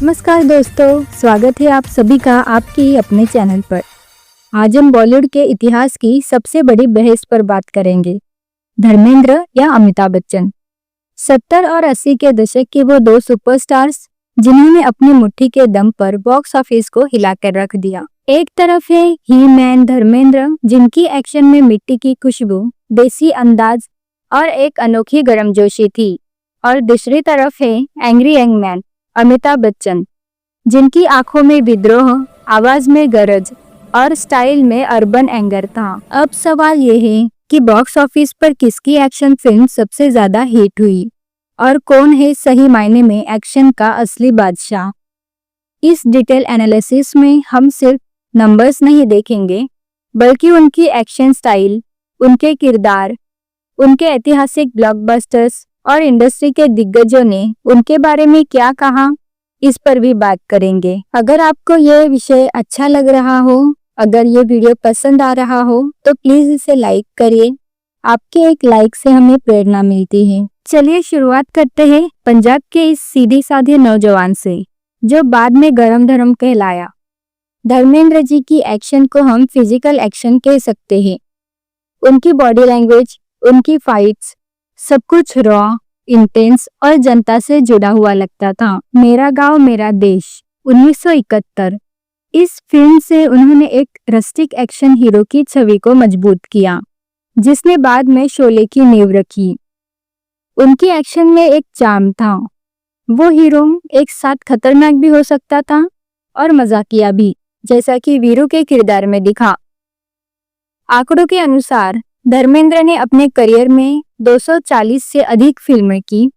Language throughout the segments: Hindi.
नमस्कार दोस्तों, स्वागत है आप सभी का आपकी अपने चैनल पर। आज हम बॉलीवुड के इतिहास की सबसे बड़ी बहस पर बात करेंगे, धर्मेंद्र या अमिताभ बच्चन। 70 और 80 के दशक के वो दो सुपरस्टार्स जिन्होंने अपनी मुट्ठी के दम पर बॉक्स ऑफिस को हिलाकर रख दिया। एक तरफ है ही मैन धर्मेंद्र, जिनकी एक्शन में मिट्टी की खुशबू, देसी अंदाज और एक अनोखी गर्मजोशी थी, और दूसरी तरफ है angry young man Amitabh Bachchan, जिनकी आंखों में विद्रोह, आवाज में गरज और स्टाइल में अर्बन एंगर था। अब सवाल ये है कि बॉक्स ऑफिस पर किसकी एक्शन फिल्म सबसे ज्यादा हिट हुई और कौन है सही मायने में एक्शन का असली बादशाह। इस डिटेल एनालिसिस में हम सिर्फ नंबर्स नहीं देखेंगे, बल्कि उनकी एक्शन स्टाइल, उनके किरदार, उनके ऐतिहासिक ब्लॉकबस्टर्स और इंडस्ट्री के दिग्गजों ने उनके बारे में क्या कहा, इस पर भी बात करेंगे। अगर आपको यह विषय अच्छा लग रहा हो, अगर ये वीडियो पसंद आ रहा हो, तो प्लीज इसे लाइक करिए। आपके एक लाइक से हमें प्रेरणा मिलती है। चलिए शुरुआत करते हैं पंजाब के इस सीधे साधे नौजवान से, जो बाद में गरम धर्म कहलाया। धर्मेंद्र जी की एक्शन को हम फिजिकल एक्शन कह सकते हैं। उनकी बॉडी लैंग्वेज, उनकी फाइट्स, सब कुछ रॉ, इंटेंस और जनता से जुड़ा हुआ लगता था। मेरा गांव मेरा देश 1971। इस फिल्म से उन्होंने एक रस्टिक एक्शन हीरो की छवि को मजबूत किया, जिसने बाद में शोले की नींव रखी। उनकी एक्शन में एक चार्म था। वो हीरो एक साथ खतरनाक भी हो सकता था और मजाकिया भी, जैसा कि वीरू के किरदार में दिखा। आंकड़ों के अनुसार धर्मेंद्र ने अपने करियर में 240 से अधिक फिल्में की,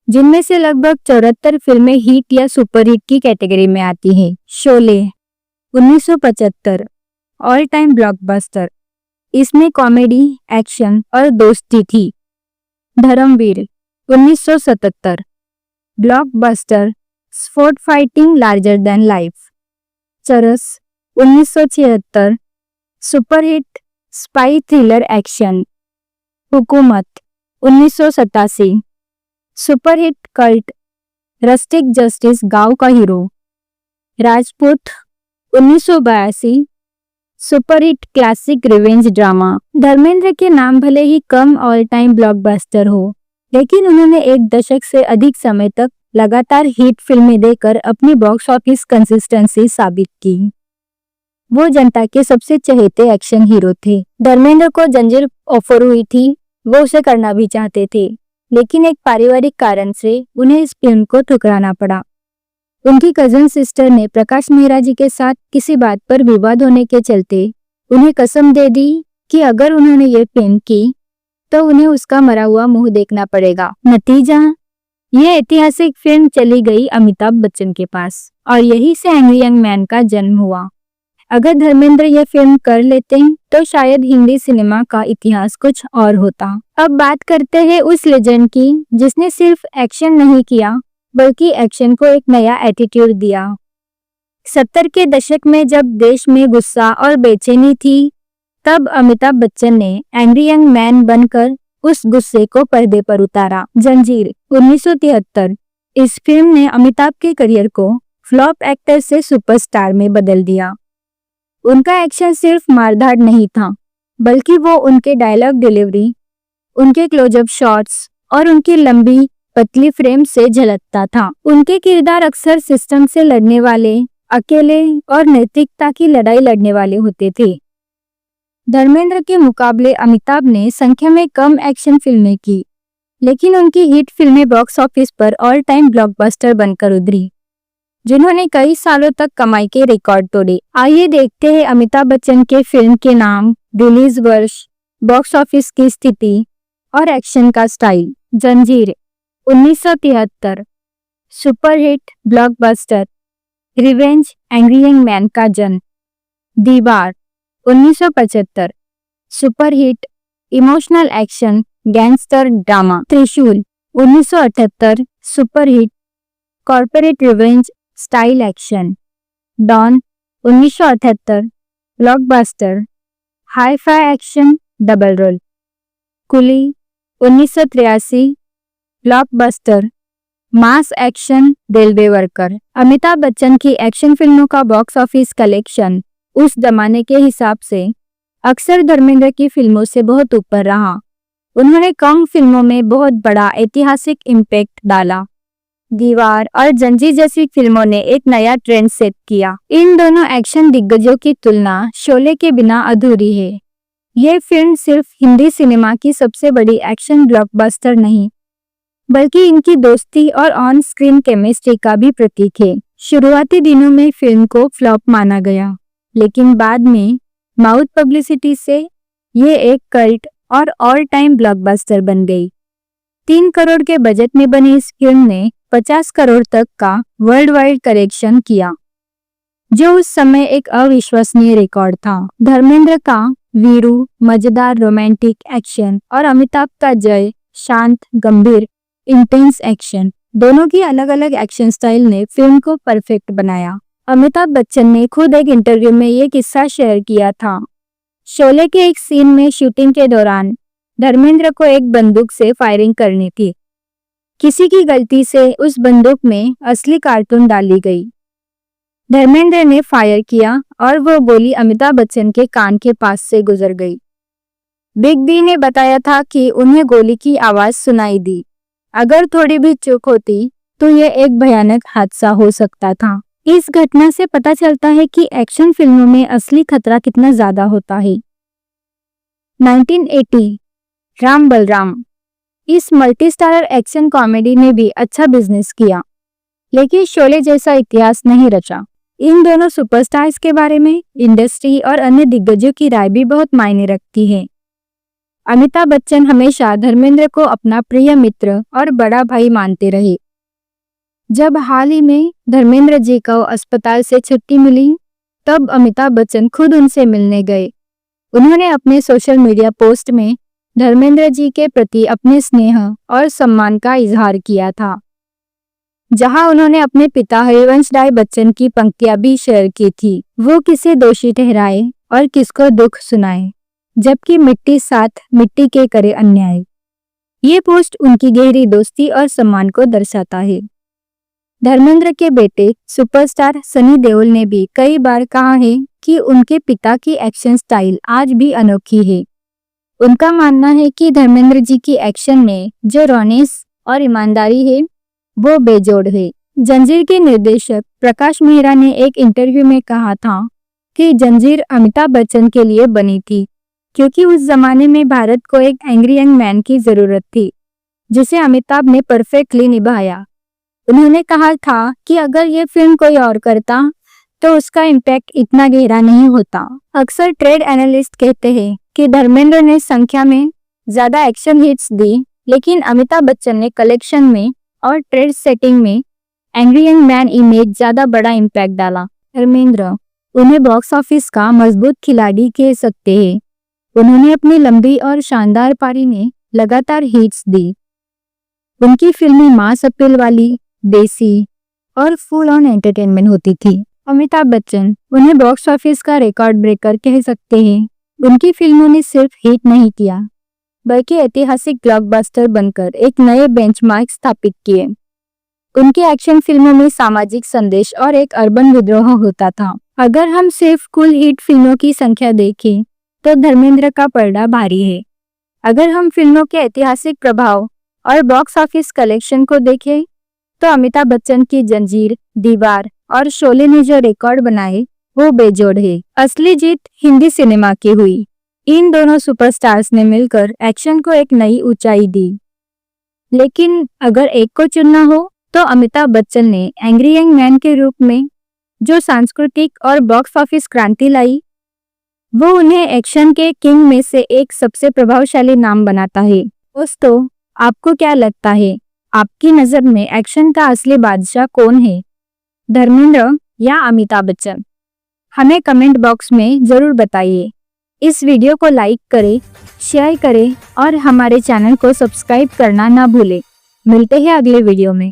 जिनमें से लगभग 74 फिल्में हिट या सुपरहिट की कैटेगरी में आती हैं। Sholay 1975 all time blockbuster. इसमें कॉमेडी, एक्शन और दोस्ती थी। Dharamveer 1977 blockbuster, sport fighting larger than life. Charas 1976 superhit spy thriller action. हुकूमत 1987 सुपरहिट कल्ट रस्टिक जस्टिस गांव का hero. Rajput 1982 superhit classic revenge drama. Dharmendra के नाम भले ही कम ऑल टाइम ब्लॉकबस्टर हो, लेकिन उन्होंने एक दशक से अधिक समय तक लगातार हिट फिल्में देकर अपनी बॉक्स ऑफिस कंसिस्टेंसी साबित की। वो जनता के सबसे चहेते एक्शन हीरो थे। धर्मेंद्र को जंजीर ऑफर हुई थी, वो उसे करना भी चाहते थे, लेकिन एक पारिवारिक कारण से उन्हें इस फिल्म को ठुकराना पड़ा। उनकी कजन सिस्टर ने प्रकाश मेहरा जी के साथ किसी बात पर विवाद होने के चलते उन्हें कसम दे दी कि अगर उन्होंने ये फिल्म की तो उन्हें उसका मरा हुआ मुंह देखना पड़ेगा। नतीजा, यह ऐतिहासिक फिल्म चली गई अमिताभ बच्चन के पास, और यही से एंग्री यंग मैन का जन्म हुआ। अगर धर्मेंद्र यह फिल्म कर लेते तो शायद हिंदी सिनेमा का इतिहास कुछ और होता। अब बात करते हैं उस लेजेंड की, जिसने सिर्फ एक्शन नहीं किया, बल्कि एक्शन को एक नया एटीट्यूड दिया। 70 के दशक में जब देश में गुस्सा और बेचैनी थी, तब अमिताभ बच्चन ने एंग्री यंग मैन बनकर उस गुस्से को पर्दे पर उतारा। जंजीर 1973। इस फिल्म ने अमिताभ के करियर को फ्लॉप एक्टर से सुपरस्टार में बदल दिया। उनका एक्शन सिर्फ मारधाड़ नहीं था, बल्कि वो उनके डायलॉग डिलीवरी, उनके क्लोजअप शॉट्स और उनकी लंबी पतली फ्रेम से झलकता था। उनके किरदार अक्सर सिस्टम से लड़ने वाले, अकेले और नैतिकता की लड़ाई लड़ने वाले होते थे। धर्मेंद्र के मुकाबले अमिताभ ने संख्या में कम एक्शन फिल्में की, लेकिन उनकी हिट फिल्में बॉक्स ऑफिस पर ऑल टाइम ब्लॉकबस्टर बनकर उभरी, जिन्होंने कई सालों तक कमाई के रिकॉर्ड तोड़े। आइए देखते हैं अमिताभ बच्चन के फिल्म के नाम, रिलीज वर्ष, बॉक्स ऑफिस की स्थिति और एक्शन का style. Zanjeer 1973 superhit blockbuster, revenge angry young man का जन्म। Deewar 1975 superhit emotional action gangster drama. Trishul 1978 superhit corporate revenge style action. Don 1978 blockbuster, hi fi action double role. Coolie 1983 blockbuster, mass action railway worker. Amitabh Bachchan की एक्शन फिल्मों का बॉक्स ऑफिस कलेक्शन उस जमाने के हिसाब से अक्सर धर्मेंद्र की फिल्मों से बहुत ऊपर रहा। उन्होंने कम फिल्मों में बहुत बड़ा ऐतिहासिक इम्पैक्ट डाला। दीवार और जंजीर जैसी फिल्मों ने एक नया ट्रेंड सेट किया। इन दोनों एक्शन दिग्गजों की तुलना शोले के बिना अधूरी है। ये फिल्म सिर्फ हिंदी सिनेमा की सबसे बड़ी एक्शन ब्लॉकबस्टर नहीं, बल्कि इनकी दोस्ती और ऑन स्क्रीन केमिस्ट्री का भी प्रतीक है। शुरुआती दिनों में फिल्म को फ्लॉप माना गया, लेकिन बाद में माउथ पब्लिसिटी से ये एक कल्ट और ऑल टाइम ब्लॉकबस्टर बन गई। 3 करोड़ के बजट में बनी इस फिल्म ने 50 करोड़ तक का वर्ल्ड वाइड कलेक्शन किया, जो उस समय एक अविश्वसनीय रिकॉर्ड था। धर्मेंद्र का वीरू मजेदार रोमांटिक एक्शन और अमिताभ का जय शांत गंभीर इंटेंस एक्शन, दोनों की अलग अलग एक्शन स्टाइल ने फिल्म को परफेक्ट बनाया। अमिताभ बच्चन ने खुद एक इंटरव्यू में ये किस्सा शेयर किया था। शोले के एक सीन में शूटिंग के दौरान धर्मेंद्र को एक बंदूक से फायरिंग करनी थी। किसी की गलती से उस बंदूक में असली कारतूस डाली गई। धर्मेंद्र ने फायर किया और वो गोली अमिताभ बच्चन के कान के पास से गुजर गई। बिग बी ने बताया था कि उन्हें गोली की आवाज सुनाई दी। अगर थोड़ी भी चूक होती तो ये एक भयानक हादसा हो सकता था। इस घटना से पता चलता है कि एक्शन फिल्मों में असली खतरा कितना ज्यादा होता है। 1980 राम बलराम। इस मल्टी स्टारर एक्शन कॉमेडी ने भी अच्छा बिजनेस किया, लेकिन शोले जैसा इतिहास नहीं रचा। इन दोनों सुपरस्टार्स के बारे में इंडस्ट्री और अन्य दिग्गजों की राय भी बहुत मायने रखती है। अमिताभ बच्चन हमेशा धर्मेंद्र को अपना प्रिय मित्र और बड़ा भाई मानते रहे। जब हाल ही में धर्मेंद्र जी को अस्पताल से छुट्टी मिली, तब अमिताभ बच्चन खुद उनसे मिलने गए। उन्होंने अपने सोशल मीडिया पोस्ट में धर्मेंद्र जी के प्रति अपने स्नेह और सम्मान का इजहार किया था, जहां उन्होंने अपने पिता हरिवंश राय बच्चन की पंक्तियां भी शेयर की थी। वो किसे दोषी ठहराए और किसको दुख सुनाए, जबकि मिट्टी साथ मिट्टी के करे अन्याय। ये पोस्ट उनकी गहरी दोस्ती और सम्मान को दर्शाता है। धर्मेंद्र के बेटे सुपरस्टार सनी देओल ने भी कई बार कहा है कि उनके पिता की एक्शन स्टाइल आज भी अनोखी है। उनका मानना है कि धर्मेंद्र जी की एक्शन में जो रॉनेस और ईमानदारी है, वो बेजोड़ है। जंजीर के निर्देशक प्रकाश मेहरा ने एक इंटरव्यू में कहा था कि जंजीर अमिताभ बच्चन के लिए बनी थी, क्योंकि उस जमाने में भारत को एक एंग्री यंग मैन की जरूरत थी, जिसे अमिताभ ने परफेक्टली निभाया। उन्होंने कहा था कि अगर ये फिल्म कोई और करता तो उसका इम्पैक्ट इतना गहरा नहीं होता। अक्सर ट्रेड एनालिस्ट कहते हैं कि धर्मेंद्र ने संख्या में ज्यादा एक्शन हिट्स दी, लेकिन अमिताभ बच्चन ने कलेक्शन में और ट्रेड सेटिंग में एंग्री यंग मैन इमेज ज्यादा बड़ा इम्पैक्ट डाला। धर्मेंद्र उन्हें बॉक्स ऑफिस का मजबूत खिलाड़ी कह सकते हैं। उन्होंने अपनी लंबी और शानदार पारी में लगातार हिट्स दी। उनकी फिल्में मास अपील वाली, देसी और फुल ऑन एंटरटेनमेंट होती थी। अमिताभ बच्चन उन्हें बॉक्स ऑफिस का रिकॉर्ड ब्रेकर कह सकते हैं। उनकी फिल्मों ने सिर्फ हिट नहीं किया, बल्कि ऐतिहासिक ब्लॉकबस्टर बनकर एक नए बेंचमार्क स्थापित किए। उनके एक्शन फिल्मों में सामाजिक संदेश और एक अर्बन विद्रोह होता था। अगर हम सिर्फ कुल हिट फिल्मों की संख्या देखें तो धर्मेंद्र का पलड़ा भारी है। अगर हम फिल्मों के ऐतिहासिक प्रभाव और बॉक्स ऑफिस कलेक्शन को देखें तो अमिताभ बच्चन की जंजीर, दीवार और शोले ने जो रिकॉर्ड बनाए वो बेजोड़ है। असली जीत हिंदी सिनेमा की हुई। इन दोनों सुपरस्टार्स ने मिलकर एक्शन को एक नई ऊंचाई दी। लेकिन अगर एक को चुनना हो तो अमिताभ बच्चन ने एंग्री यंग मैन के रूप में जो सांस्कृतिक और बॉक्स ऑफिस क्रांति लाई, वो उन्हें एक्शन के किंग में से एक सबसे प्रभावशाली नाम बनाता है। दोस्तों, आपको क्या लगता है, आपकी नजर में एक्शन का असली बादशाह कौन है, धर्मेंद्र या अमिताभ बच्चन? हमें कमेंट बॉक्स में जरूर बताइए। इस वीडियो को लाइक करें, शेयर करें और हमारे चैनल को सब्सक्राइब करना ना भूलें। मिलते हैं अगले वीडियो में।